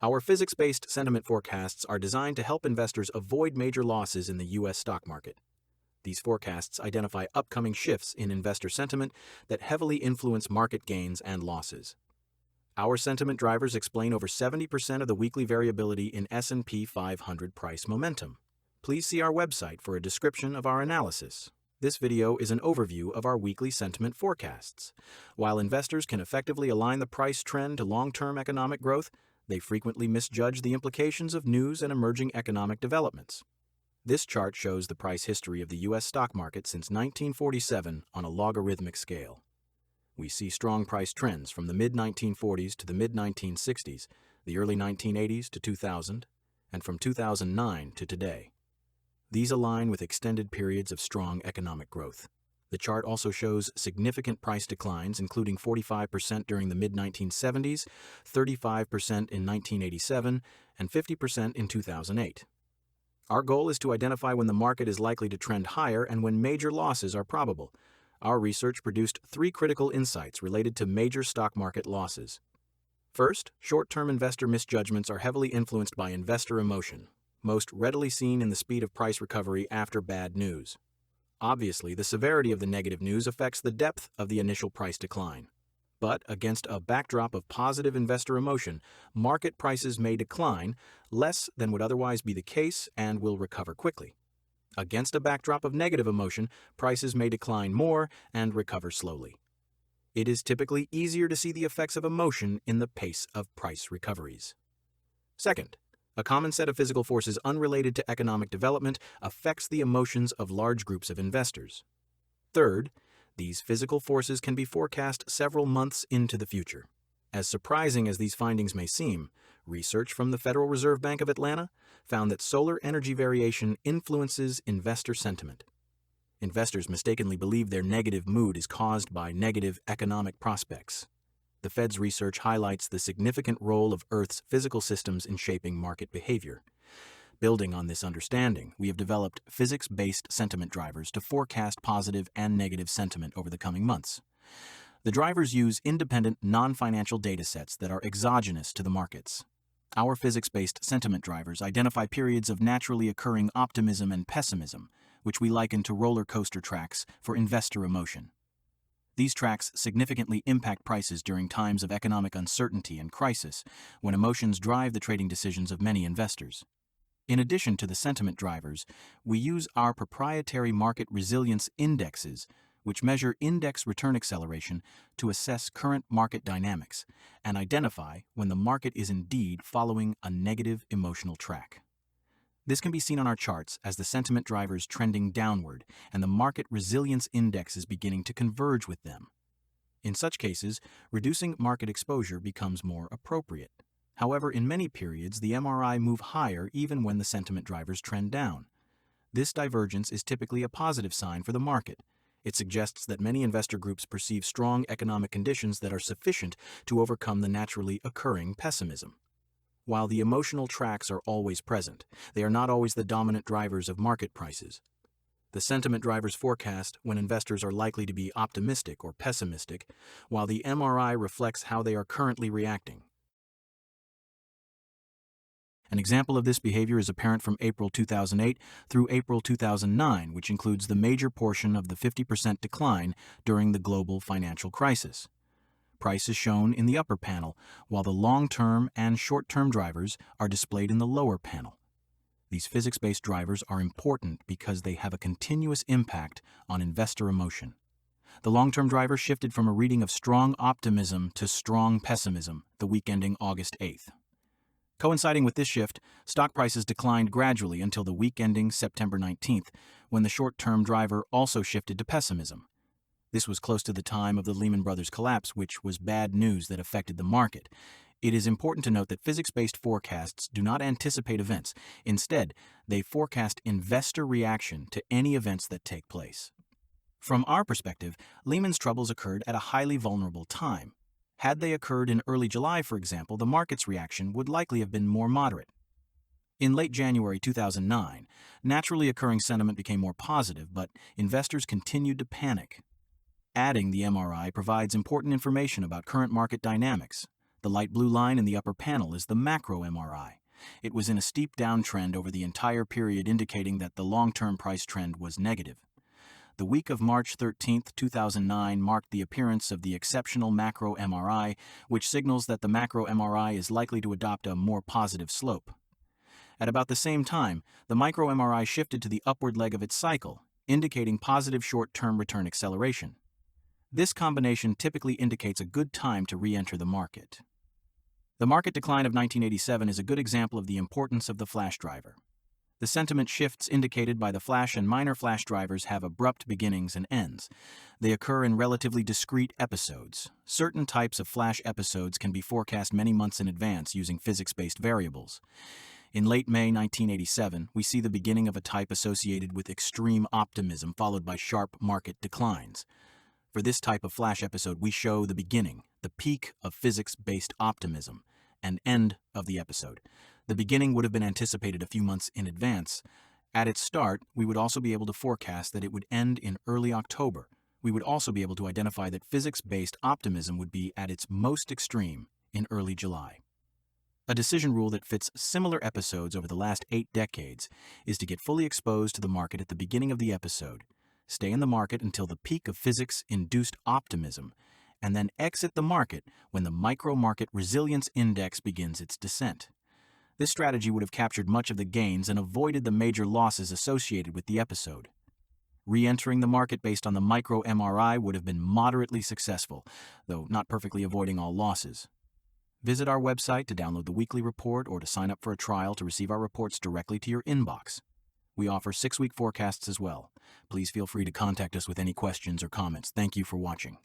Our physics-based sentiment forecasts are designed to help investors avoid major losses in the U.S. stock market. These forecasts identify upcoming shifts in investor sentiment that heavily influence market gains and losses. Our sentiment drivers explain over 70% of the weekly variability in S&P 500 price momentum. Please see our website for a description of our analysis. This video is an overview of our weekly sentiment forecasts. While investors can effectively align the price trend to long-term economic growth, they frequently misjudge the implications of news and emerging economic developments. This chart shows the price history of the U.S. stock market since 1947 on a logarithmic scale. We see strong price trends from the mid-1940s to the mid-1960s, the early 1980s to 2000, and from 2009 to today. These align with extended periods of strong economic growth. The chart also shows significant price declines, including 45% during the mid-1970s, 35% in 1987, and 50% in 2008. Our goal is to identify when the market is likely to trend higher and when major losses are probable. Our research produced 3 critical insights related to major stock market losses. First, short-term investor misjudgments are heavily influenced by investor emotion, most readily seen in the speed of price recovery after bad news. Obviously, the severity of the negative news affects the depth of the initial price decline. But against a backdrop of positive investor emotion, market prices may decline less than would otherwise be the case and will recover quickly. Against a backdrop of negative emotion, prices may decline more and recover slowly. It is typically easier to see the effects of emotion in the pace of price recoveries. Second, a common set of physical forces unrelated to economic development affects the emotions of large groups of investors. Third, these physical forces can be forecast several months into the future. As surprising as these findings may seem, research from the Federal Reserve Bank of Atlanta found that solar energy variation influences investor sentiment. Investors mistakenly believe their negative mood is caused by negative economic prospects. The Fed's research highlights the significant role of Earth's physical systems in shaping market behavior. Building on this understanding, we have developed physics-based sentiment drivers to forecast positive and negative sentiment over the coming months. The drivers use independent, non-financial data sets that are exogenous to the markets. Our physics-based sentiment drivers identify periods of naturally occurring optimism and pessimism, which we liken to roller coaster tracks for investor emotion. These tracks significantly impact prices during times of economic uncertainty and crisis, when emotions drive the trading decisions of many investors. In addition to the sentiment drivers, we use our proprietary market resilience indexes, which measure index return acceleration to assess current market dynamics and identify when the market is indeed following a negative emotional track. This can be seen on our charts as the sentiment drivers trending downward and the market resilience index is beginning to converge with them. In such cases, reducing market exposure becomes more appropriate. However, in many periods, the MRI move higher even when the sentiment drivers trend down. This divergence is typically a positive sign for the market. It suggests that many investor groups perceive strong economic conditions that are sufficient to overcome the naturally occurring pessimism. While the emotional tracks are always present, they are not always the dominant drivers of market prices. The sentiment drivers forecast when investors are likely to be optimistic or pessimistic, while the MRI reflects how they are currently reacting. An example of this behavior is apparent from April 2008 through April 2009, which includes the major portion of the 50% decline during the global financial crisis. Price is shown in the upper panel, while the long-term and short-term drivers are displayed in the lower panel. These physics-based drivers are important because they have a continuous impact on investor emotion. The long-term driver shifted from a reading of strong optimism to strong pessimism the week ending August 8th. Coinciding with this shift, stock prices declined gradually until the week ending September 19th, when the short-term driver also shifted to pessimism. This was close to the time of the Lehman Brothers collapse, which was bad news that affected the market. It is important to note that physics-based forecasts do not anticipate events. Instead, they forecast investor reaction to any events that take place. From our perspective, Lehman's troubles occurred at a highly vulnerable time. Had they occurred in early July, for example, the market's reaction would likely have been more moderate. In late January 2009, naturally occurring sentiment became more positive, but investors continued to panic. Adding the MRI provides important information about current market dynamics. The light blue line in the upper panel is the macro MRI. It was in a steep downtrend over the entire period, indicating that the long-term price trend was negative. The week of March 13, 2009 marked the appearance of the exceptional macro MRI, which signals that the macro MRI is likely to adopt a more positive slope. At about the same time, the micro MRI shifted to the upward leg of its cycle, indicating positive short-term return acceleration. This combination typically indicates a good time to re-enter the market. The market decline of 1987 is a good example of the importance of the flash driver. The sentiment shifts indicated by the flash and minor flash drivers have abrupt beginnings and ends. They occur in relatively discrete episodes. Certain types of flash episodes can be forecast many months in advance using physics-based variables. In late May 1987, we see the beginning of a type associated with extreme optimism followed by sharp market declines. For this type of flash episode, we show the beginning, the peak of physics-based optimism, and end of the episode. The beginning would have been anticipated a few months in advance. At its start, we would also be able to forecast that it would end in early October. We would also be able to identify that physics-based optimism would be at its most extreme in early July. A decision rule that fits similar episodes over the last 8 decades is to get fully exposed to the market at the beginning of the episode, stay in the market until the peak of physics-induced optimism, and then exit the market when the micro-market resilience index begins its descent. This strategy would have captured much of the gains and avoided the major losses associated with the episode. Re-entering the market based on the micro MRI would have been moderately successful, though not perfectly avoiding all losses. Visit our website to download the weekly report or to sign up for a trial to receive our reports directly to your inbox. We offer 6-week forecasts as well. Please feel free to contact us with any questions or comments. Thank you for watching.